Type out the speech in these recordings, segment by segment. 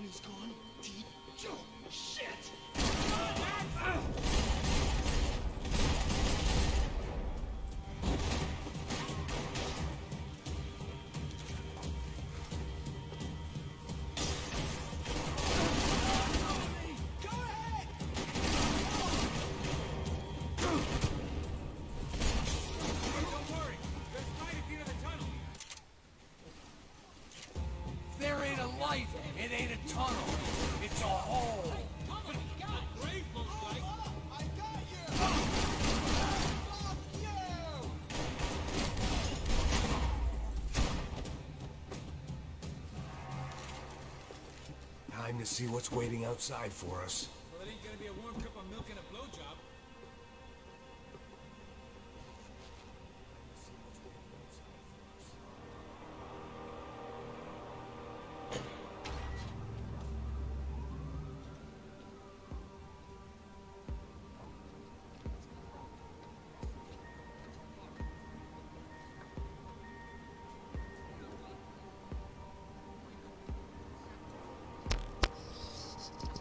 has gone deep. Oh, shit! There ain't a light. It ain't a tunnel. It's a hole. Time to see what's waiting outside for us. Well, it ain't gonna be a warm cup of milk and a blowjob.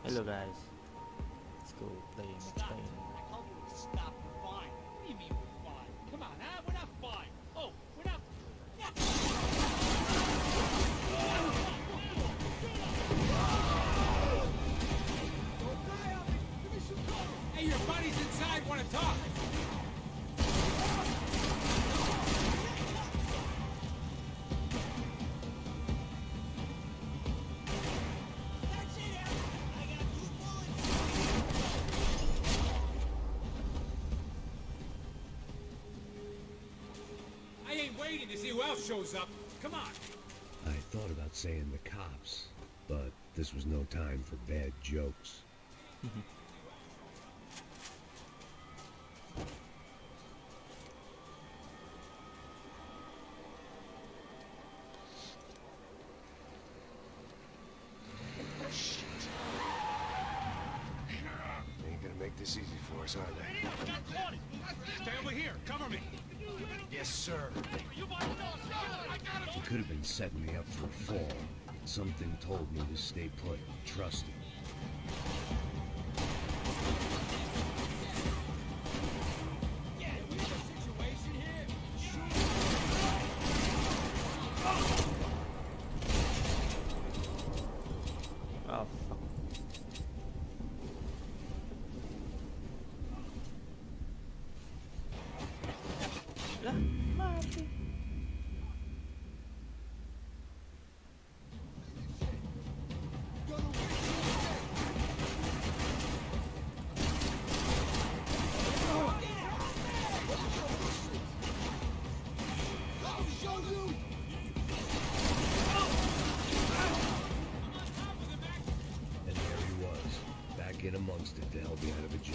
Hello guys, let's go play Max Payne. I told you to stop. We're fine. What do you mean we're fine? Come on, huh? We're not fine. Oh, we're not. Hey, your buddies inside want to talk. I ain't waiting to see who else shows up. Come on. I thought about saying the cops, but this was no time for bad jokes. Ain't gonna make this easy for us, are they? Stay over here. Cover me. Yes, sir. He could have been setting me up for a fall. Something told me to stay put and trust him. Oh fuck. Lah, mati. And there he was, back in amongst it to help me out of a jam.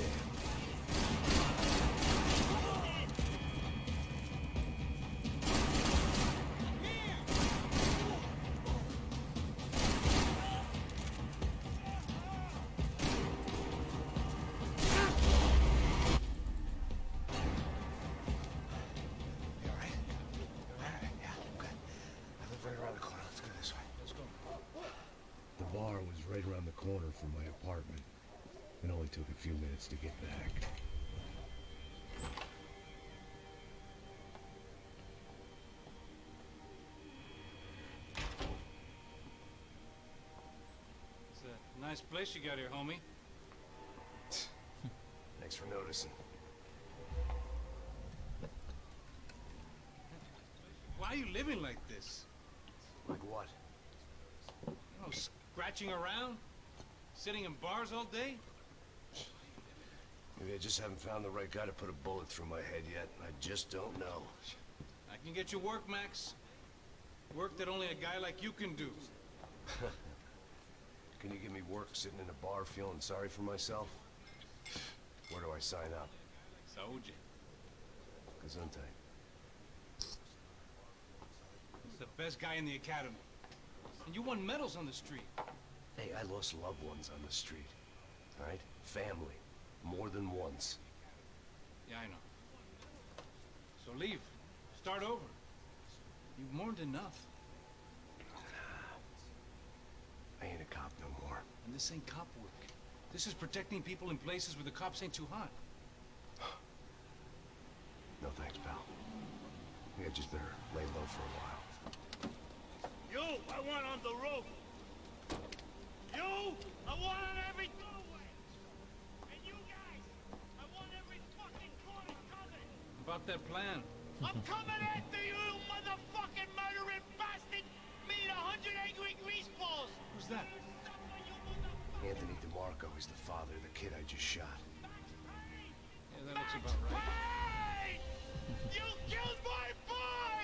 You all right? All right, yeah, okay. I live right around the corner. Let's go this way. Let's go. The bar was right around the corner from my apartment. It only took a few minutes to get back. It's a nice place you got here, homie. Thanks for noticing. Why are you living like this? Like what? You know, scratching around? Sitting in bars all day? Maybe I just haven't found the right guy to put a bullet through my head yet. I just don't know. I can get you work, Max. Work that only a guy like you can do. Can you give me work sitting in a bar feeling sorry for myself? Where do I sign up? Soldier. Gesundheit. He's the best guy in the academy. And you won medals on the street. Hey, I lost loved ones on the street. All right? Family. More than once. Yeah, I know. So leave. Start over. You've mourned enough. I ain't a cop no more. And this ain't cop work. This is protecting people in places where the cops ain't too hot. No thanks, pal. Yeah, just better lay low for a while. You, I want on the roof. You, I want on every doorway. And you guys, I want every fucking corner covered. About that plan. I'm coming after you, you motherfucking murdering bastard! Me and 100 angry greaseballs! Who's that? Anthony DeMarco is the father of the kid I just shot. Yeah, that looks about right. Hey! You killed my boy!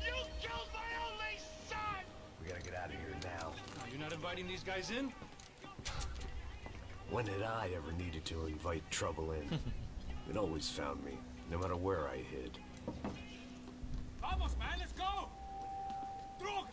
You killed my only son! We gotta get out of here now. Oh, you're not inviting these guys in? When did I ever needed to invite trouble in? It always found me, no matter where I hid. Vamos, man, let's go! Droga!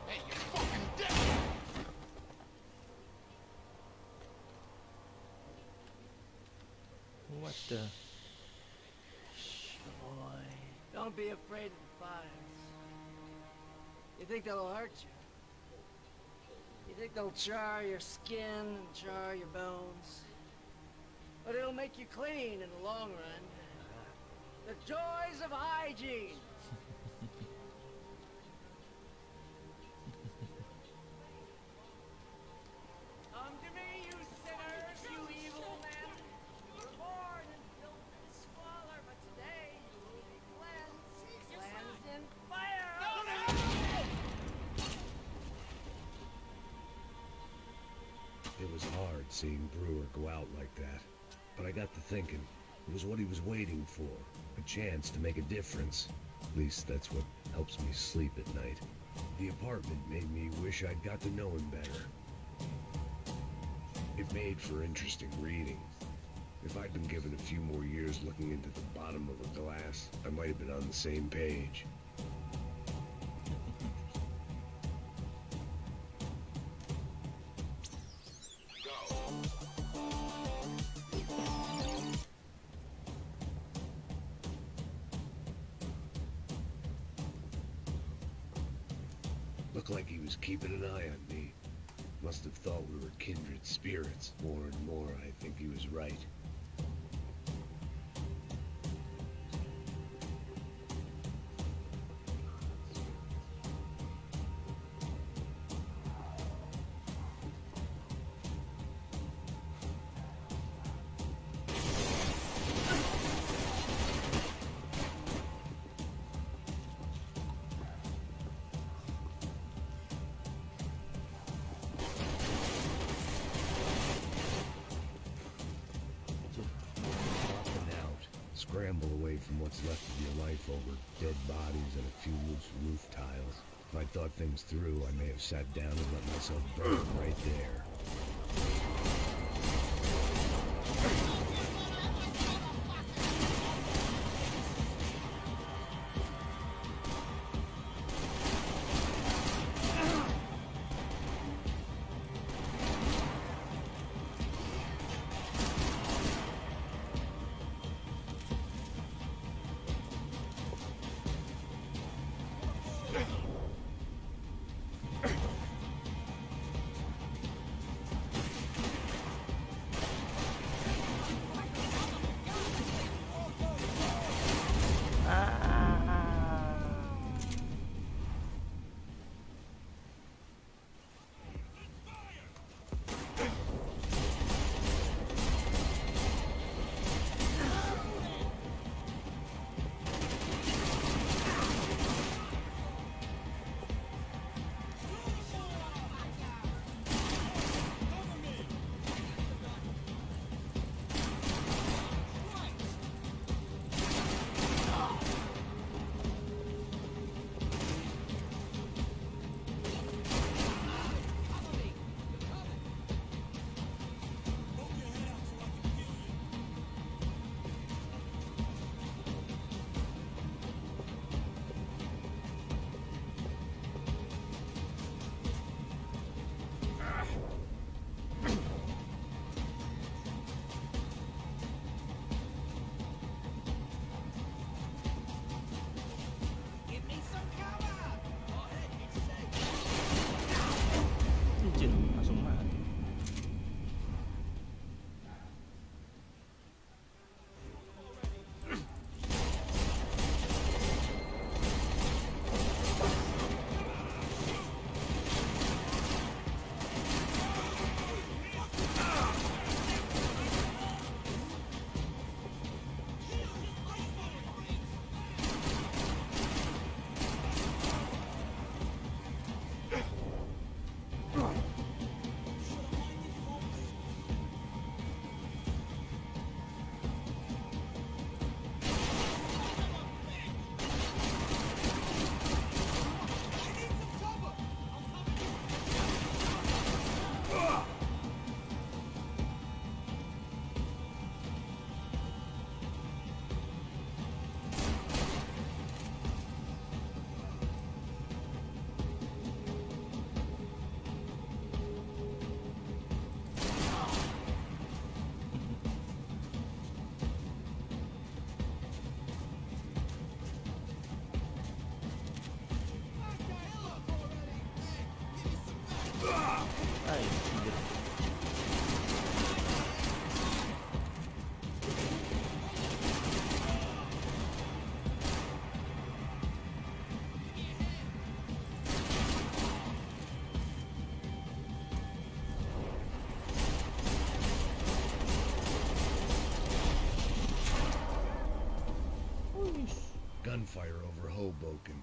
Hey, you fucking dick! What the? Boy, don't be afraid of the fires. You think they'll hurt you? You think they'll char your skin and char your bones? But it'll make you clean in the long run. The joys of hygiene! Come to me, you sinners, you evil men! You were born in filth and squalor, but today you will be cleansed. Cleansed in fire! It was hard seeing Brewer go out like that. But I got to thinking, it was what he was waiting for. A chance to make a difference. At least that's what helps me sleep at night. The apartment made me wish I'd got to know him better. It made for interesting reading. If I'd been given a few more years looking into the bottom of a glass, I might have been on the same page. Looked like he was keeping an eye on me. Must have thought we were kindred spirits. More and more, I think he was right. Scramble away from what's left of your life over dead bodies and a few loose roof tiles. If I'd thought things through, I may have sat down and let myself burn right there. gunfire over Hoboken.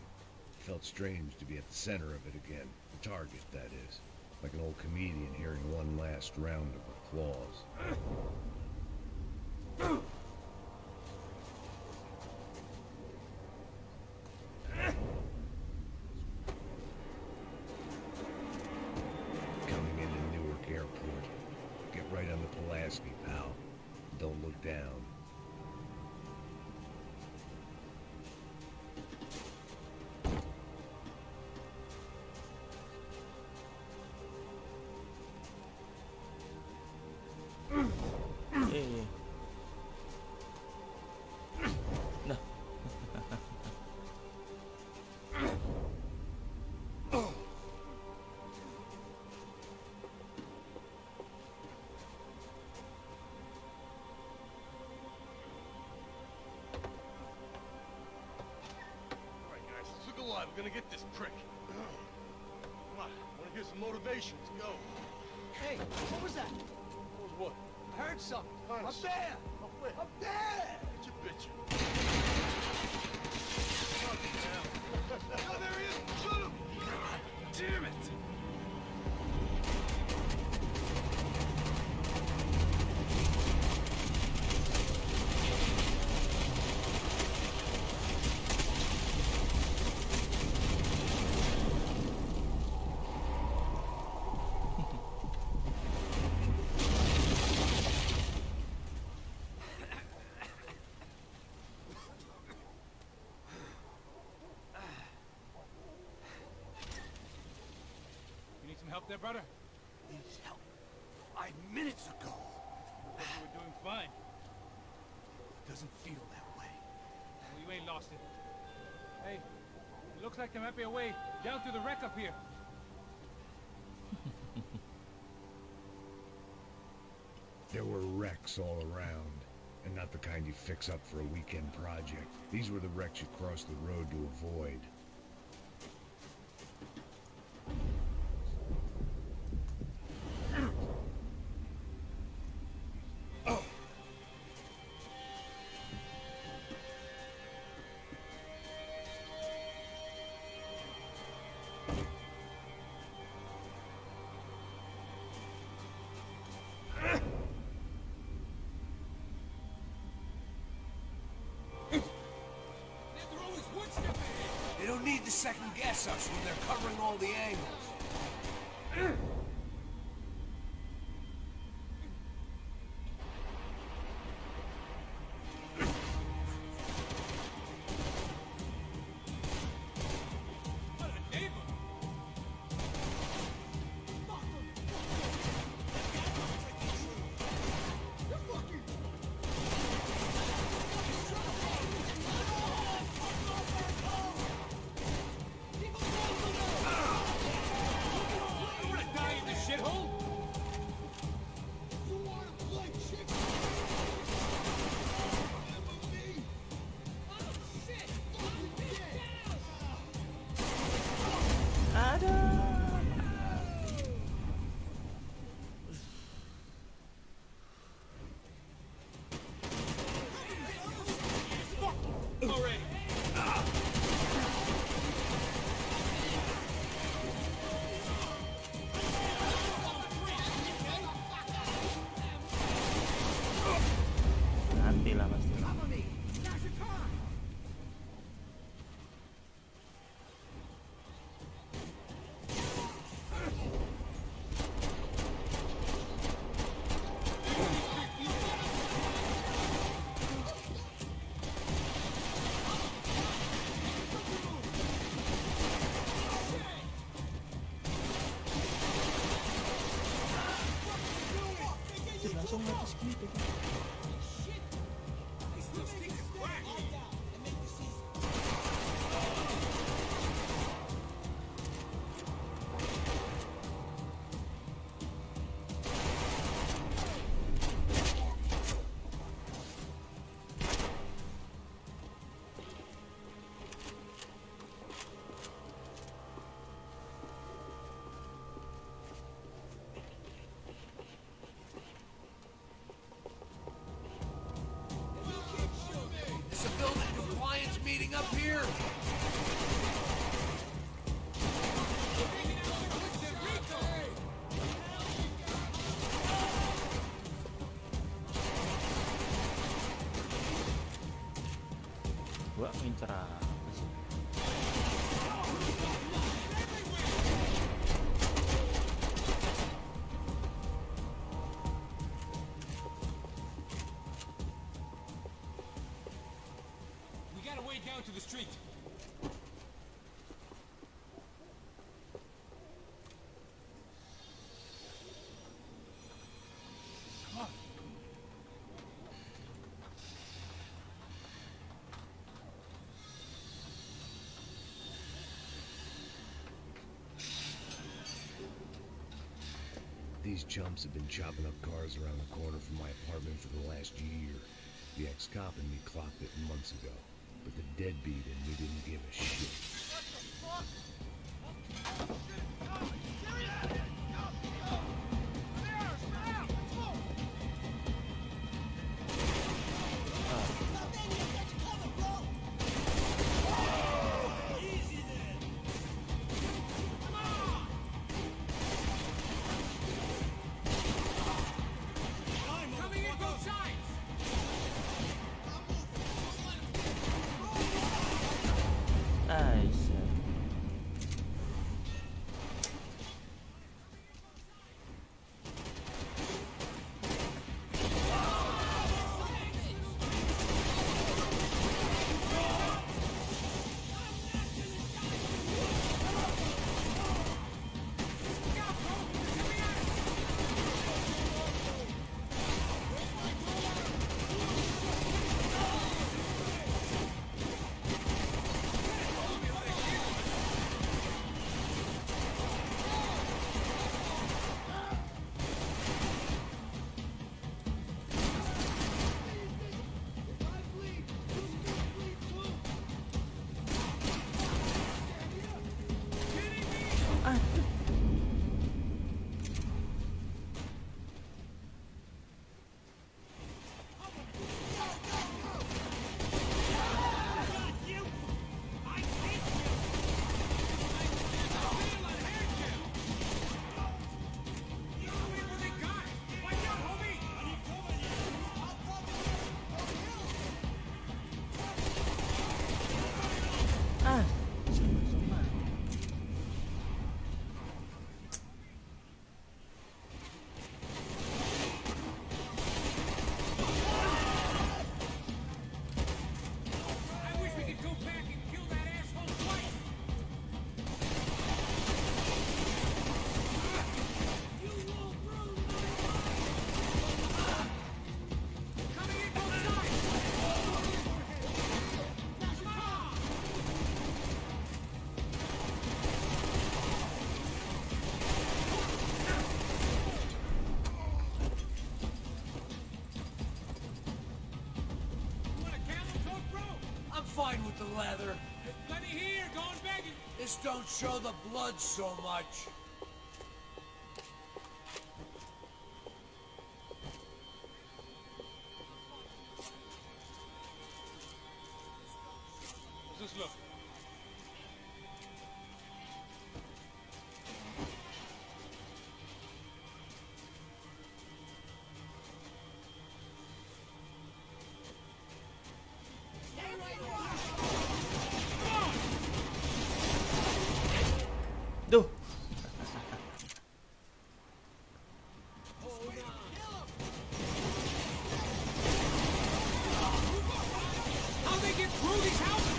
Felt strange to be at the center of it again. The target, that is. Like an old comedian hearing one last round of applause. Coming into Newark Airport. Get right on the Pulaski, pal. Don't look down. Yeah. No. Alright, guys, let's look alive. We're gonna get this prick. Come on, wanna hear some motivation? Let's go. Hey, what was that? What was what? I heard something. Honest. Up there! Up where? Up there! Get your bitch. Oh, there he is! Shoot him! God damn it! You need some help there, brother? Needs help. 5 minutes ago. You were doing fine. Doesn't feel that way. Well, you ain't lost it. Hey, it looks like there might be a way down through the wreck up here. There were wrecks all around, and not the kind you fix up for a weekend project. These were the wrecks you crossed the road to avoid. They don't need to second guess us when they're covering all the angles. What a neighbor! You wanna die in this shithole? You wanna play chicken? Already. Mati lah pasti. Langsung mati gitu. anything up here? Gua ngincer apa sih? We got a way down to the street. Come on. These chumps have been chopping up cars around the corner from my apartment for the last year. The ex-cop and me clocked it months ago, but the deadbeat in me didn't give a shit. Coming in both sides. Nice. I wish we could go back and kill that asshole twice. Coming in both sides. Come on. You want a camel coat, bro? I'm fine with the leather. There's plenty here. Going begging. This don't show the blood so much. How's this look? Duh. How'd they get through these houses?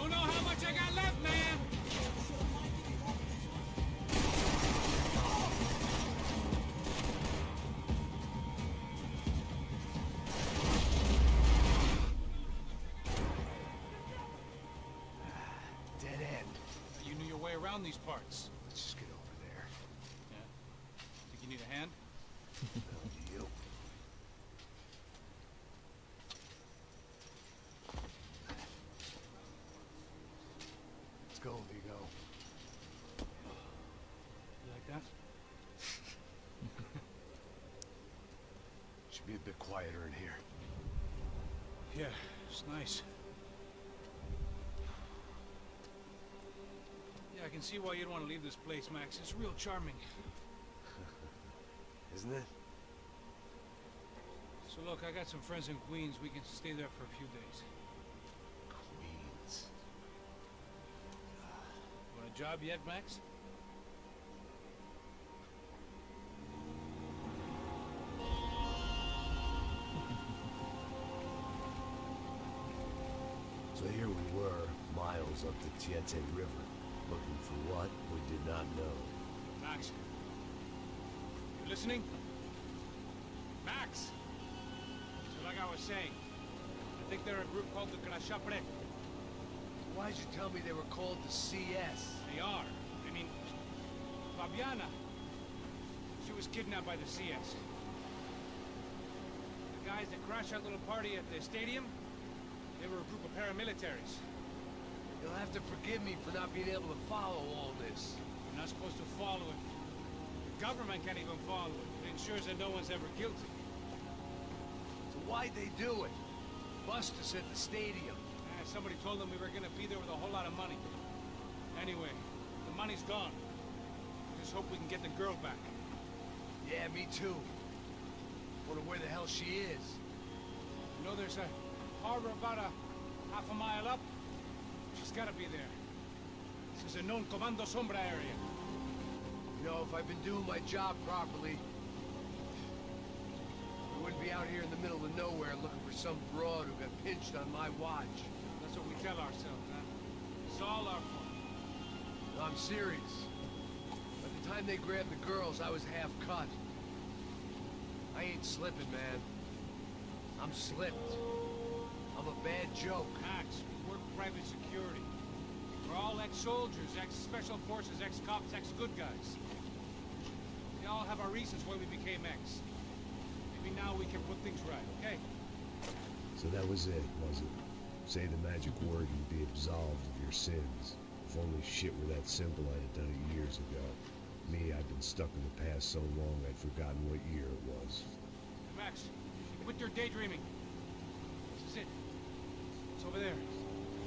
Don't know how much I got left, man. Dead end. You knew your way around these parts. Let's just get over there. Yeah. Think you need a hand? Hell to you. Let's go, Vigo. that? Should be a bit quieter in here. Yeah, it's nice. Yeah, I can see why you'd want to leave this place, Max. It's real charming. Isn't it? So look, I got some friends in Queens. We can stay there for a few days. Queens. Want a job yet, Max? So here we were, miles up the Tietê River, looking for what we did not know. Max. You listening? Max! So like I was saying, I think they're a group called the Crachapre. Why'd you tell me they were called the CS? They are. I mean, Fabiana. She was kidnapped by the CS. The guys that crashed that little party at the stadium, they were a group of paramilitaries. You'll have to forgive me for not being able to follow all this. You're not supposed to follow it. The government can't even follow it. It ensures that no one's ever guilty. So why'd they do it? Bust us at the stadium. Somebody told them we were gonna be there with a whole lot of money. Anyway, the money's gone. Just hope we can get the girl back. Yeah, me too. Wonder where the hell she is. You know, there's a harbor about a half a mile up. She's gotta be there. This is a known Comando Sombra area. You know, if I've been doing my job properly, I wouldn't be out here in the middle of nowhere looking for some broad who got pinched on my watch. That's what we tell ourselves, huh? It's all our fault. No, I'm serious. By the time they grabbed the girls, I was half cut. I ain't slipping, man. I'm slipped. I'm a bad joke. Max, we work private security. We're all ex-soldiers, ex-special forces, ex-cops, ex-good guys. We all have our reasons why we became ex. Maybe now we can put things right, okay? So that was it, was it? Say the magic word and be absolved of your sins. If only shit were that simple, I'd have done it years ago. Me, I've been stuck in the past so long I'd forgotten what year it was. Hey, Max, quit your daydreaming. This is it. It's over there.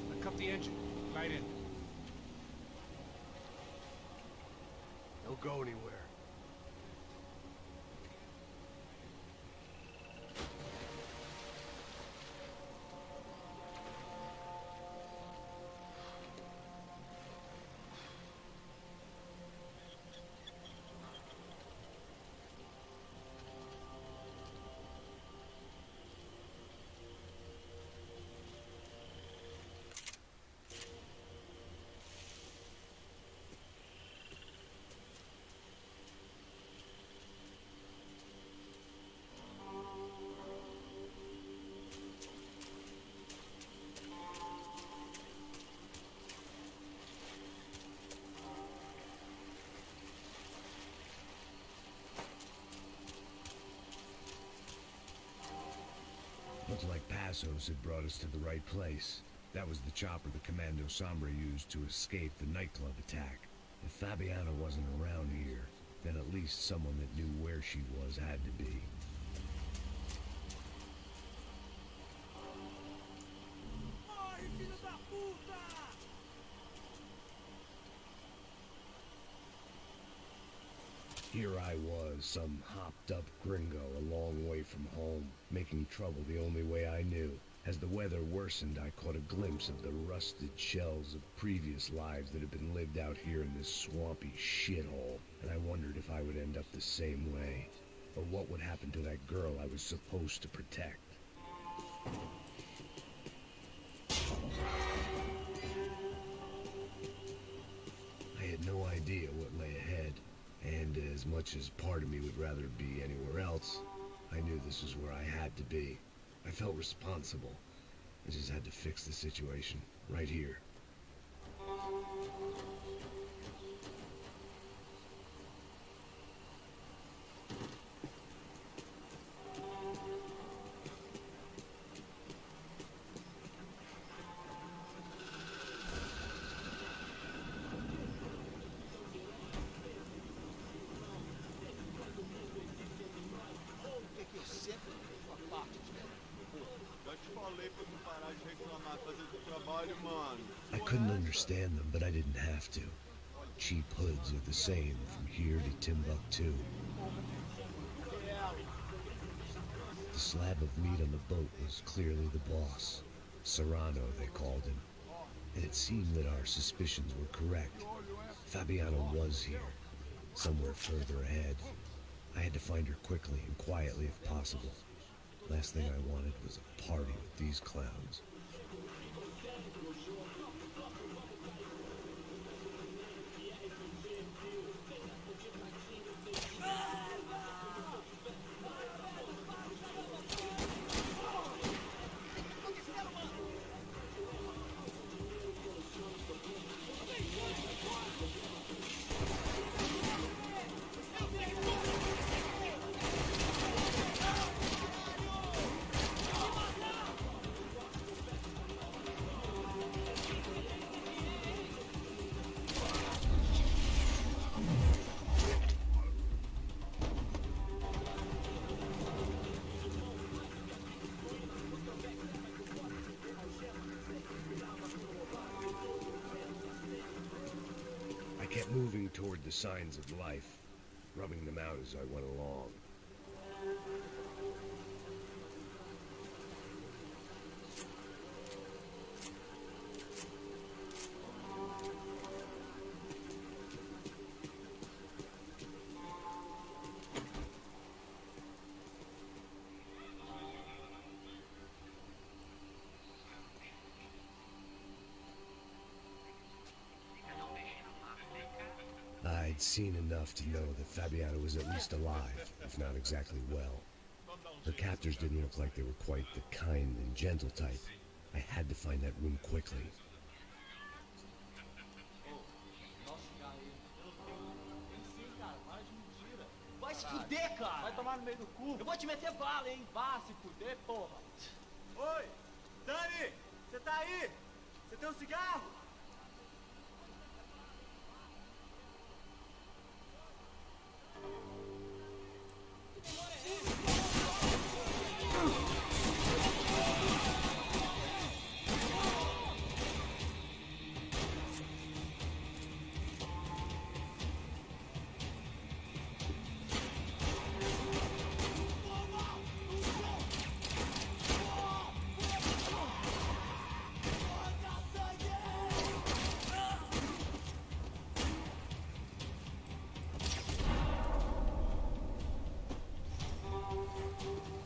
Now cut the engine. Right in. Don't go anywhere. Looked like Passos had brought us to the right place. That was the chopper the Comando Sombra used to escape the nightclub attack. If Fabiana wasn't around here, then at least someone that knew where she was had to be. Here I was, some hopped-up gringo a long way from home, making trouble the only way I knew. As the weather worsened, I caught a glimpse of the rusted shells of previous lives that had been lived out here in this swampy shithole, and I wondered if I would end up the same way, or what would happen to that girl I was supposed to protect. I had no idea what lay ahead. And as much as part of me would rather be anywhere else, I knew this was where I had to be. I felt responsible. I just had to fix the situation, right here. I couldn't understand them, but I didn't have to. Cheap hoods are the same from here to Timbuktu. The slab of meat on the boat was clearly the boss. Serrano, they called him. And it seemed that our suspicions were correct. Fabiana was here, somewhere further ahead. I had to find her quickly and quietly if possible. Last thing I wanted was a party with these clowns. I kept moving toward the signs of life, rubbing them out as I went along. I'd seen enough to know that Fabiana was at least alive, if not exactly well. Her captors didn't look like they were quite the kind and gentle type. I had to find that room quickly. Vai se fuder, cara! Vai tomar no meio do cu! Eu vou te meter bala, hein? Vá se fuder, porra! Oi! Dani! Você tá aí? Você tem um cigarro?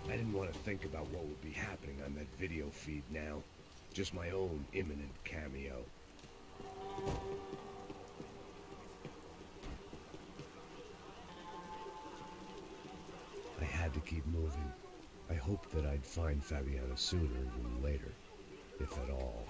I didn't want to think about what would be happening on that video feed now. Just my own imminent cameo. I had to keep moving. I hoped that I'd find Fabiana sooner than later, if at all.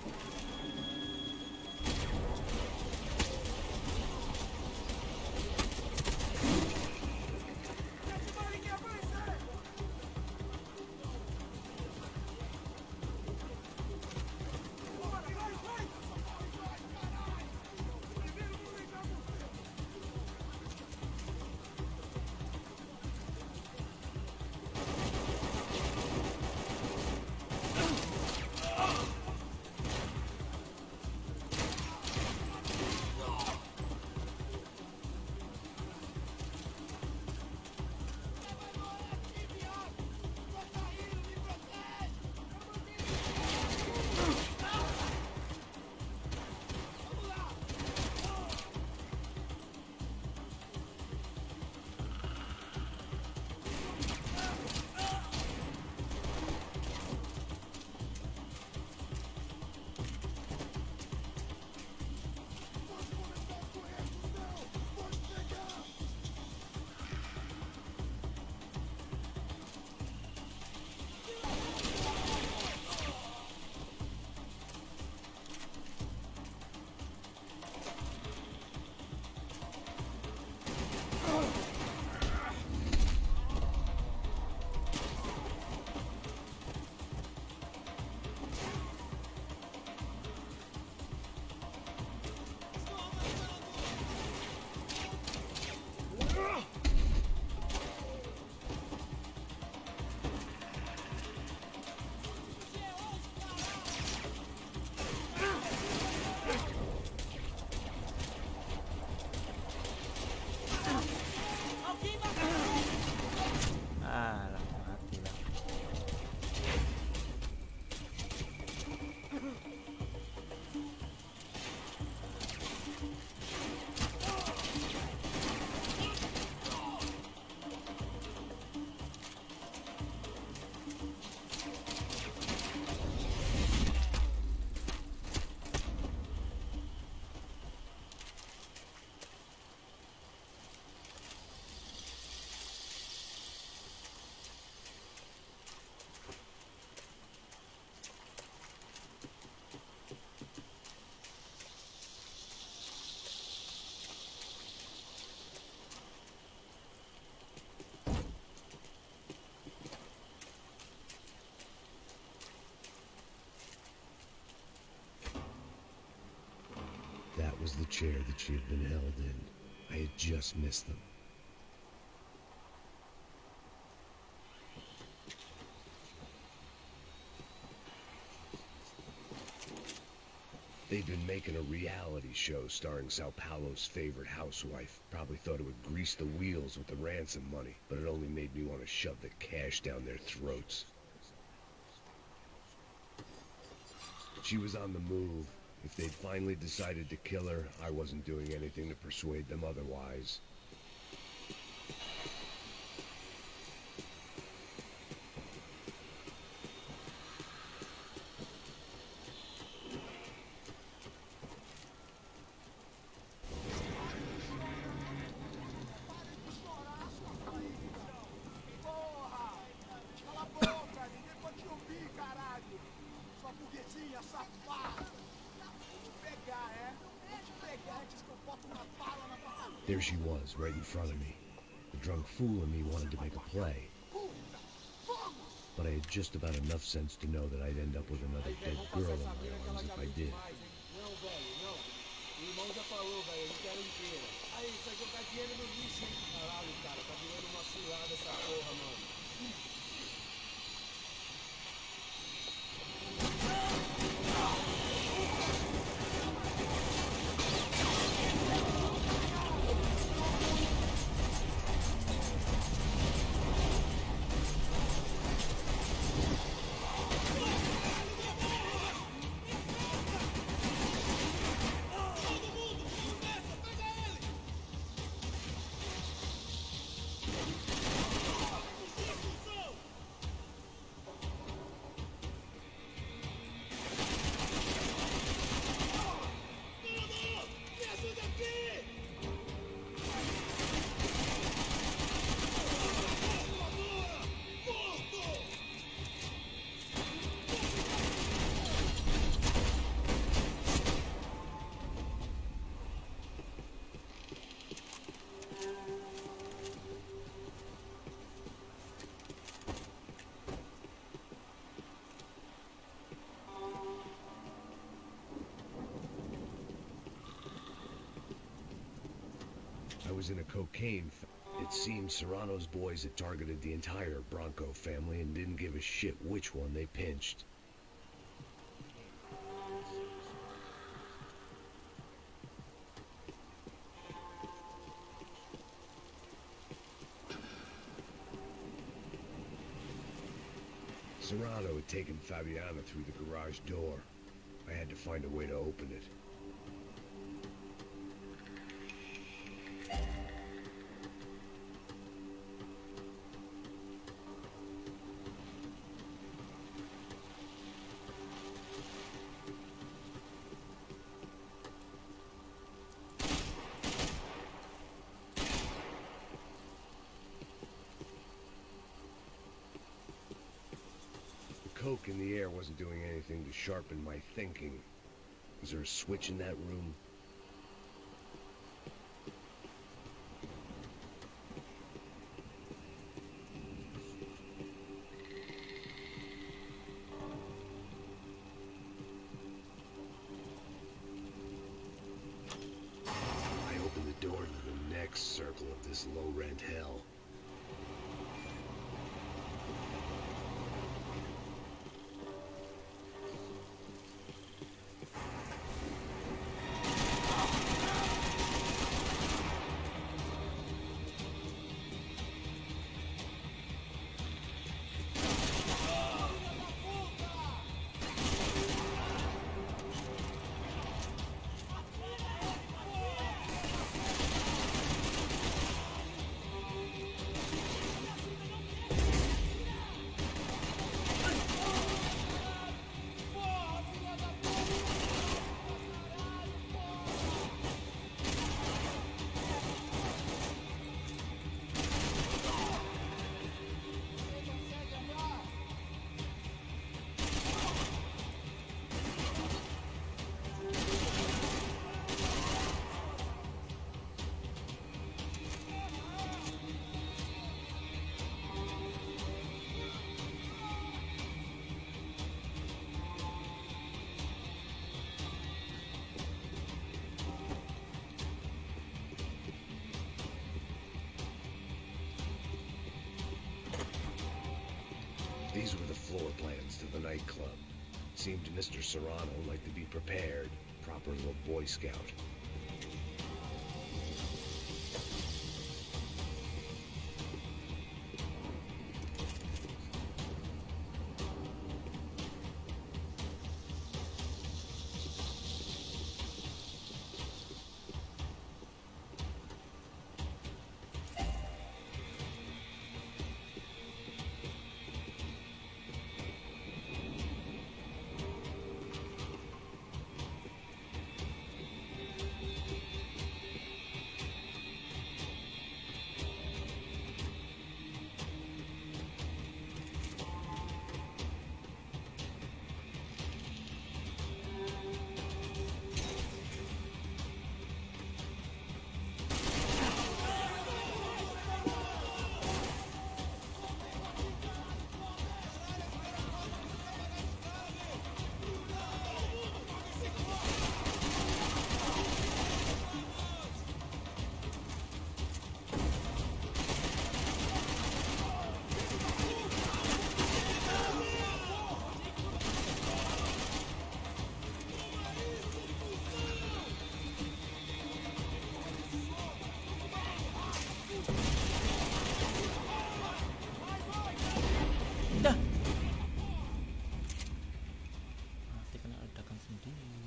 chair that she had been held in. I had just missed them. They'd been making a reality show starring Sao Paulo's favorite housewife. Probably thought it would grease the wheels with the ransom money, but it only made me want to shove the cash down their throats. She was on the move. If they'd finally decided to kill her, I wasn't doing anything to persuade them otherwise. There she was, right in front of me. The drunk fool in me wanted to make a play. But I had just about enough sense to know that I'd end up with another dead girl in my arms if I did. I was in a cocaine It seemed Serrano's boys had targeted the entire Bronco family and didn't give a shit which one they pinched. Serrano had taken Fabiana through the garage door. I had to find a way to open it. Coke in the air wasn't doing anything to sharpen my thinking. Was there a switch in that room? I opened the door to the next circle of this low-rent hell. These were the floor plans to the nightclub. Seemed Mr. Serrano like to be prepared. Proper little Boy Scout. Mati kena ledakan sendiri.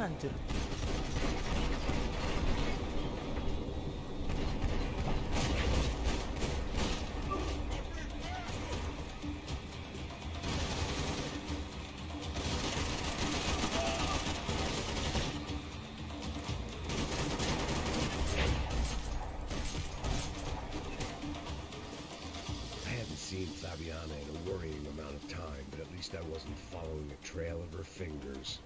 Anjir. I hadn't seen Fabiana in a worrying amount of time, but at least I wasn't following a trail of her fingers.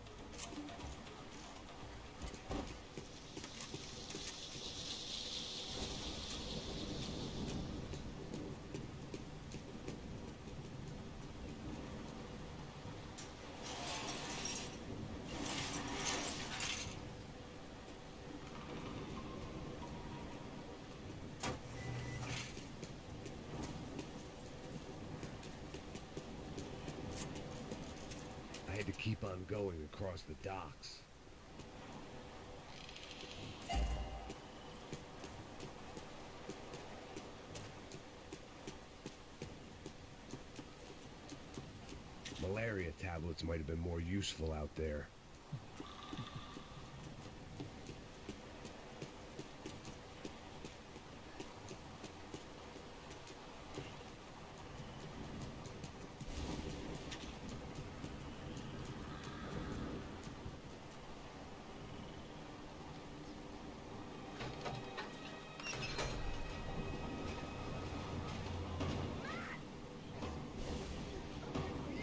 I had to keep on going across the docks. Malaria tablets might have been more useful out there.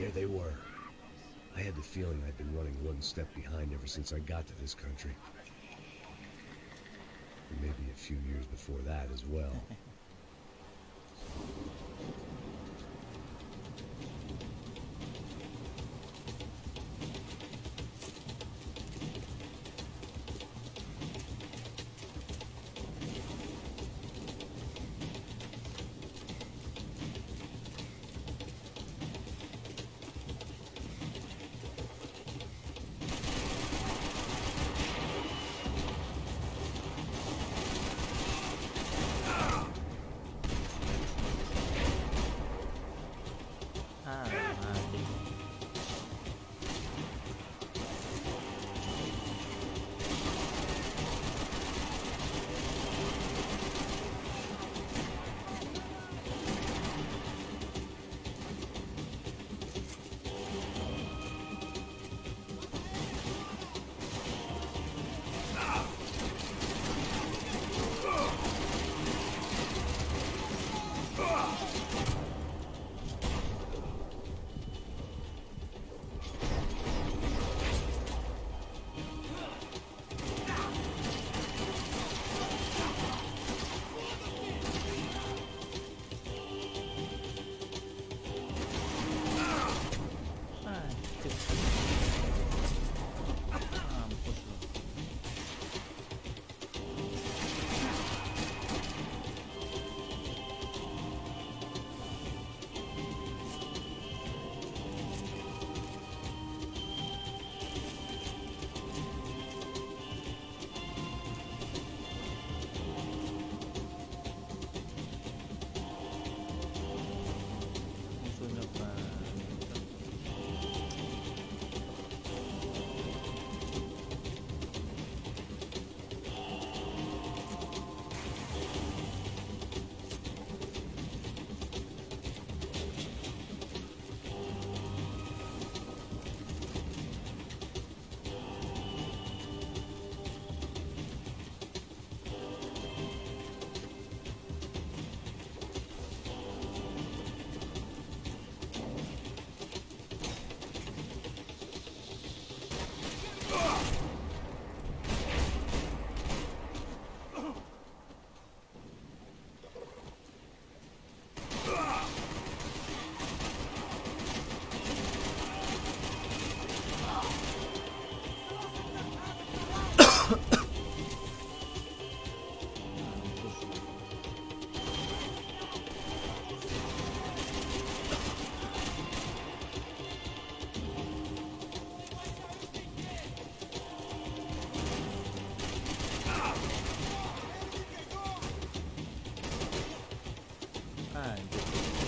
There they were. I had the feeling I'd been running one step behind ever since I got to this country. And maybe a few years before that as well. Anjir, ini.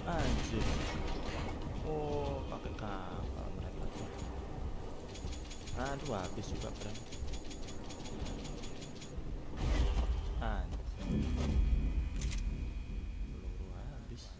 Anjir. Oh, pakai kapal mereka. Aduh, habis juga, Bram. Anjir. Peluru habis.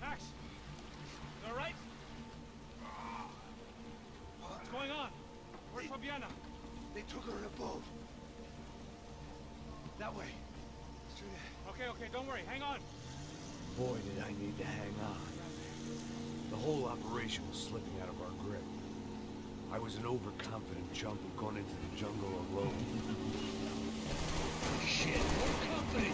Max! Max! You alright? What's going on? Where's Fabiana? They took her in a boat. That way. Straight ahead. Okay, don't worry. Hang on. Boy, did I need to hang on. The whole operation was slipping out of our grip. I was an overconfident chump who'd gone into the jungle alone. Shit, more company!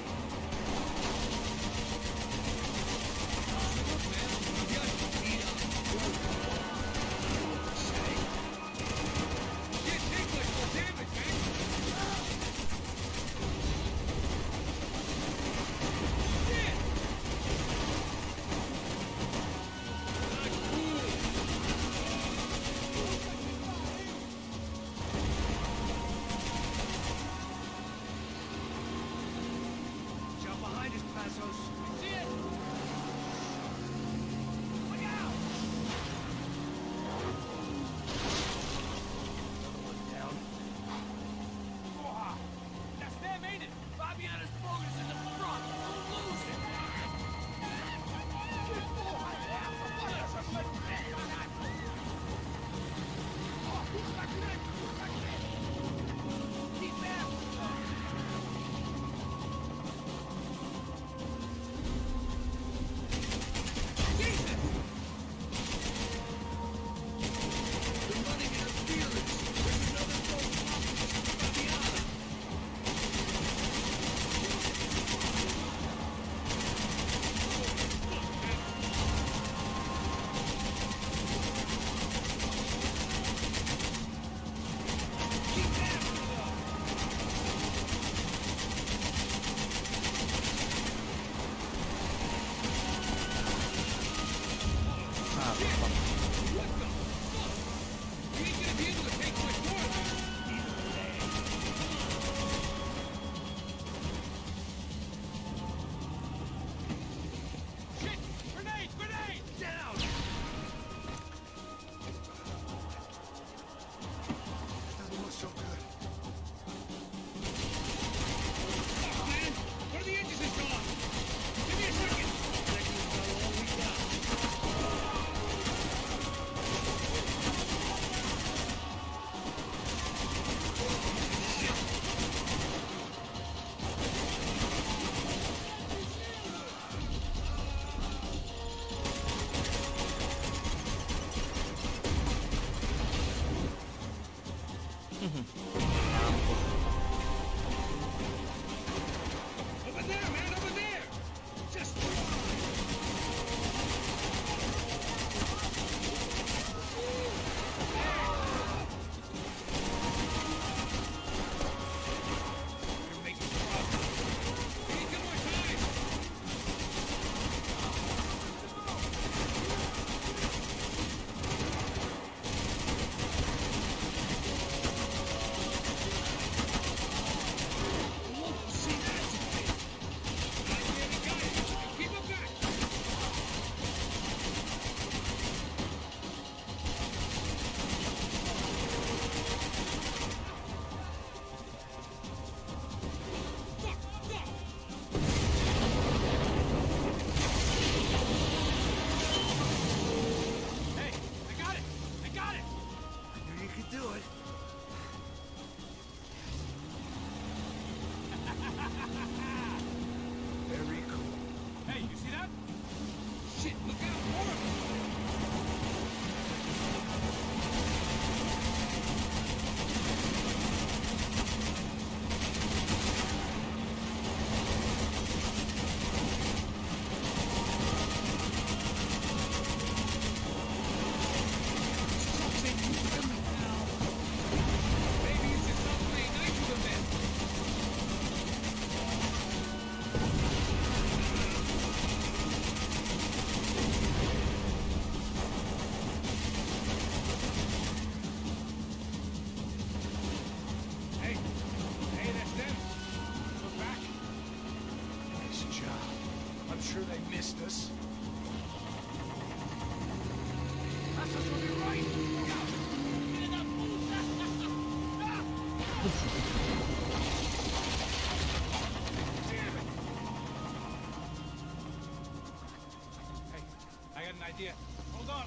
idea. Hold on.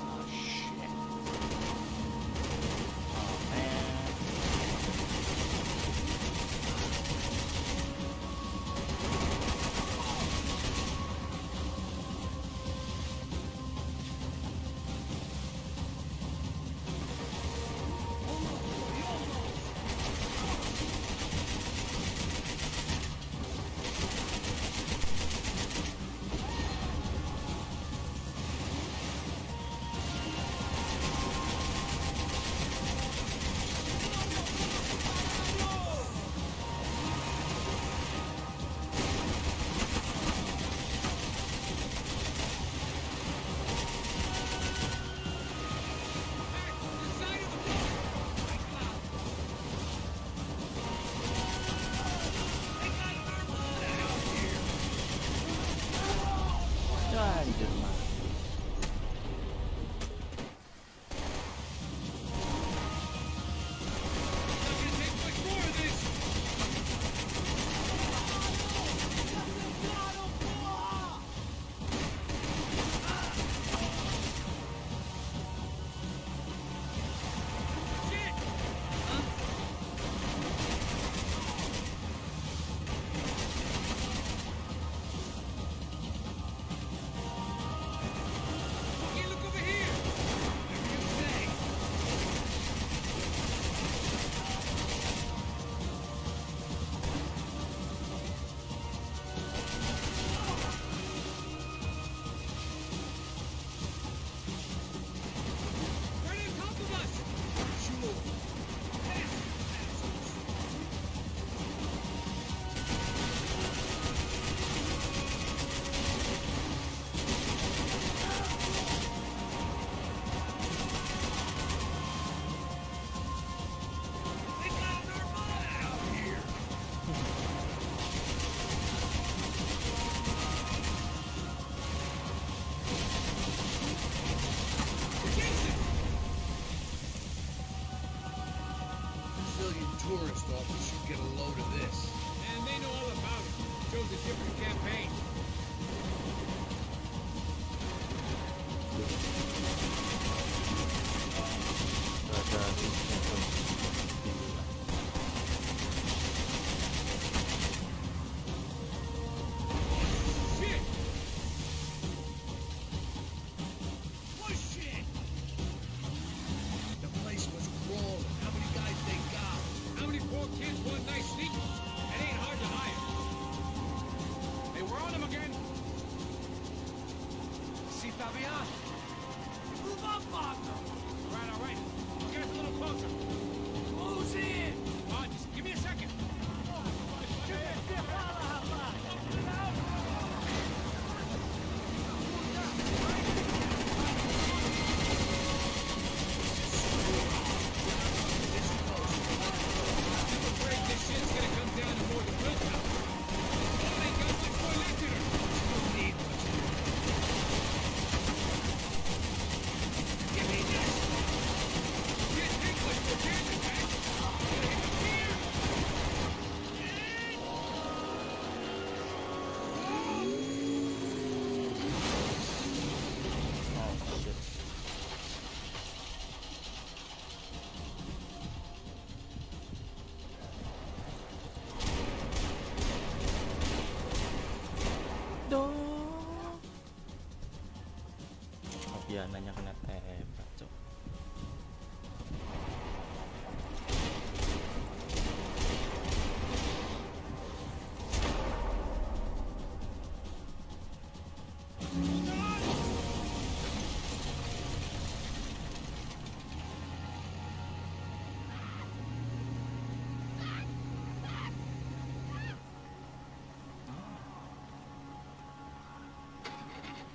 Oh shit. Oh man. Anjir mah. Brazilian tourist office should get a load of this. And they know all about it. Chose a different campaign. Shit! What shit? The place was crawling. How many guys they got? How many poor kids want nice sneakers? It ain't hard to hire. Hey, we're on them again. See Fabian? Move up, Wagner. All right. Get us a little closer. Who's in? Come on, just give me a second. I'm afraid this shit's gonna come down to more than willpower. Oh, they got much more left in her. She don't need much more. Give me this! Get Nicholas, prepare the tank! Get him here! Oh shit. Fabiananya kena tembak, cok.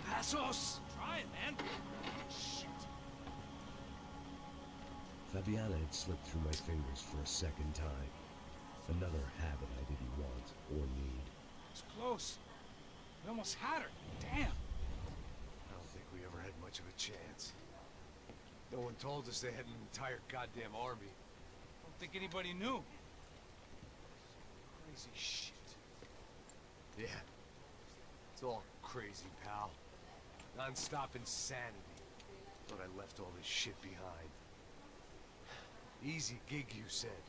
Passos! Try it, man! Shit! Fabiana had slipped through my fingers for a second time. Another habit I didn't want or need. It's close. We almost had her. Damn! I don't think we ever had much of a chance. No one told us they had an entire goddamn army. Don't think anybody knew. Crazy shit. Yeah. It's all crazy, pal. Non-stop insanity. Thought I left all this shit behind. Easy gig, you said.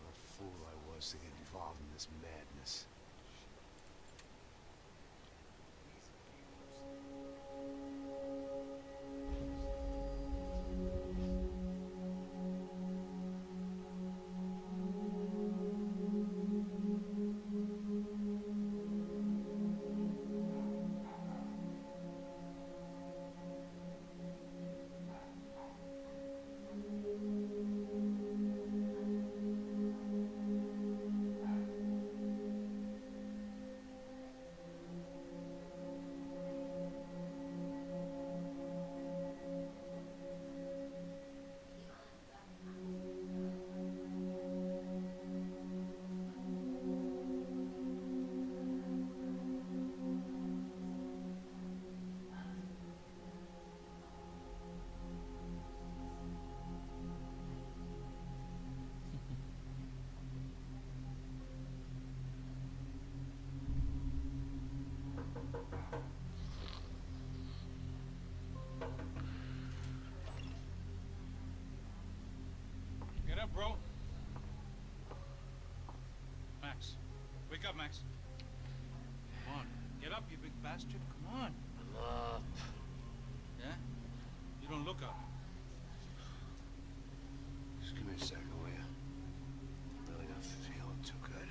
What a fool I was to get involved in this madness. Get up, bro. Max. Wake up, Max. Come on. Get up, you big bastard. Come on. I'm up. Yeah? You don't look up. Just give me a second, will ya? Really not feeling too good.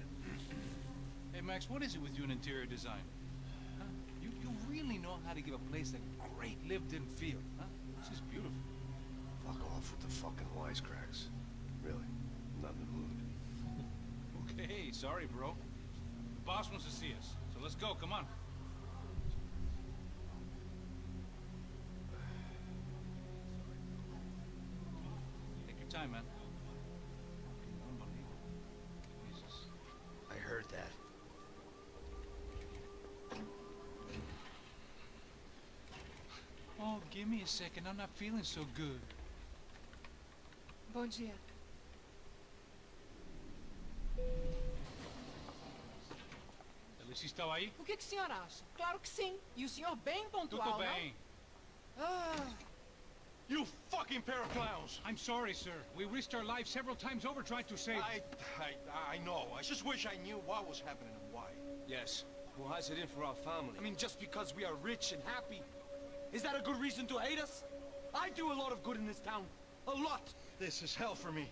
Hey, Max, what is it with you and interior design? Huh? You really know how to give a place a great lived-in feel, huh? This is beautiful. Fuck off with the fucking wisecracks. Really, I'm not in the mood. Okay, sorry, bro. The boss wants to see us, so let's go, come on. Take your time, man. Unbelievable. Jesus. I heard that. Oh, give me a second. I'm not feeling so good. Bom dia. Alice estava aí? O que o senhor acha? Claro que sim. E o senhor bem pontual, Tudo bem. não? Ah, You fucking pair of clowns! I'm sorry, sir. We risked our lives several times over trying to save... I know. I just wish I knew what was happening and why. Yes. Who has it in for our family? I mean, just because we are rich and happy. Is that a good reason to hate us? I do a lot of good in this town. A lot. This is hell for me.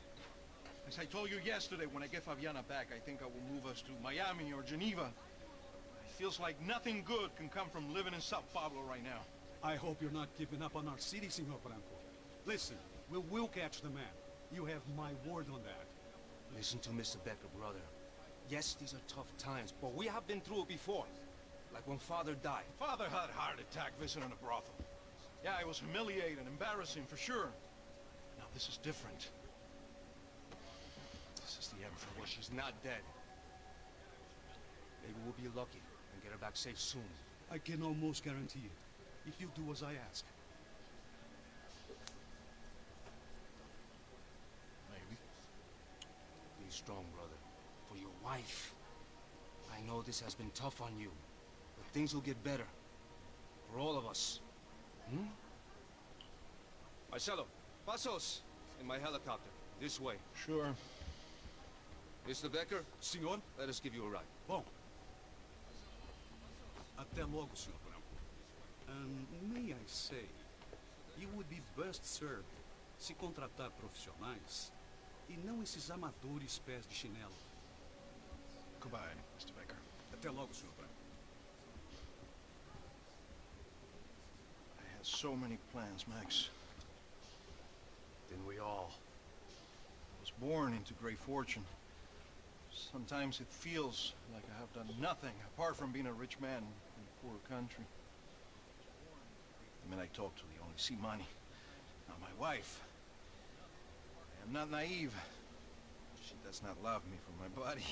As I told you yesterday, when I get Fabiana back, I think I will move us to Miami or Geneva. It feels like nothing good can come from living in Sao Paulo right now. I hope you're not giving up on our city, Senor Branco. Listen, we will catch the man. You have my word on that. Listen to Mr. Becker, brother. Yes, these are tough times, but we have been through it before. Like when Father died. Father had a heart attack visiting a brothel. Yeah, it was humiliating, embarrassing, for sure. Now, this is different. This is the Empress. Well, she's not dead. Maybe we'll be lucky and get her back safe soon. I can almost guarantee it, if you do as I ask. Maybe. Be strong, brother. For your wife. I know this has been tough on you, but things will get better. For all of us. Hmm? Marcelo, pasos in my helicopter. This way. Sure. Mr. Becker, Senhor? let us give you a ride. Bom. Até logo, Senhor Branco. May I say, you would be best served se contratar profissionais e não esses amadores pés de chinelo. Goodbye, Mr. Baker. Até logo, Senhor Branco. I had so many plans, Max. Didn't we all? I was born into great fortune. Sometimes it feels like I have done nothing apart from being a rich man in a poor country. The men I talk to, they only see money. Now my wife, I am not naive. She does not love me for my body.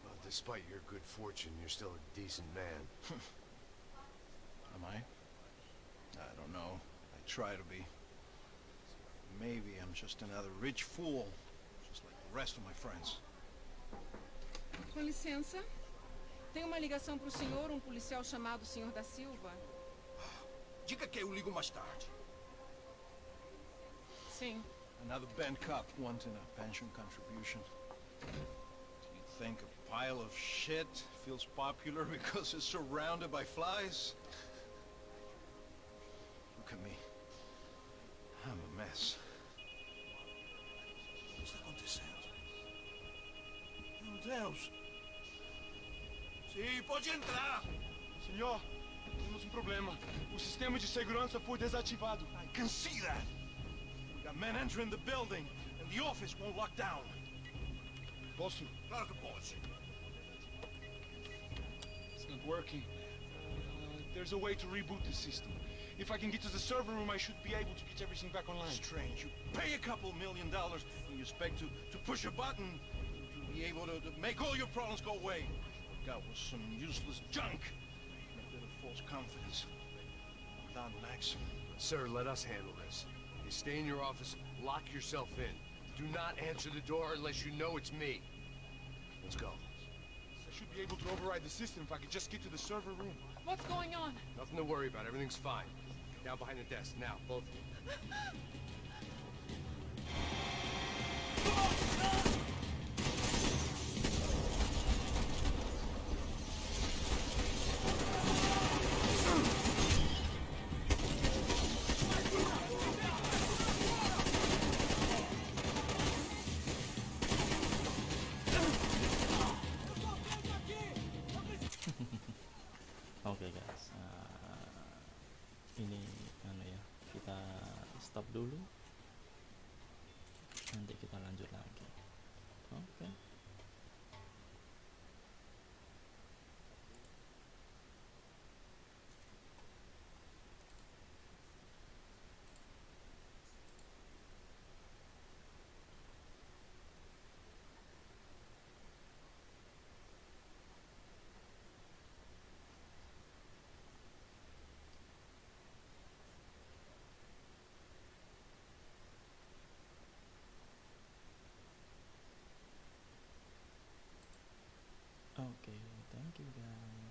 Well, despite your good fortune, you're still a decent man. Am I? I don't know. I try to be. Maybe I'm just another rich fool, just like the rest of my friends. Com licença. Tem uma ligação para o senhor, um policial chamado Senhor da Silva. Diga que eu ligo mais tarde. Sim. Another bent cop wanting a pension contribution. Do you think a pile of shit feels popular because it's surrounded by flies? Look at me. I'm a mess. O que está acontecendo? Meu Deus! Sim, pode entrar! Senhor, temos um problema. O sistema de segurança foi desativado. I can see that. We got men entering the building, and the office won't lock down. Posso? Claro que pode. It's not working. There's a way to reboot the system. If I can get to the server room, I should be able to get everything back online. Strange. You pay a couple $1 million, and you expect to push a button to be able to make all your problems go away. What got was some useless junk. And a bit of false confidence. I'm done, Max. Sir, let us handle this. You stay in your office, lock yourself in. Do not answer the door unless you know it's me. Let's go. I should be able to override the system if I could just get to the server room. What's going on? Nothing to worry about. Everything's fine. Down behind the desk. Now, both of you. Oke guys, ini ya, kita stop dulu, nanti kita lanjut lagi. Oke. Oke, thank you guys.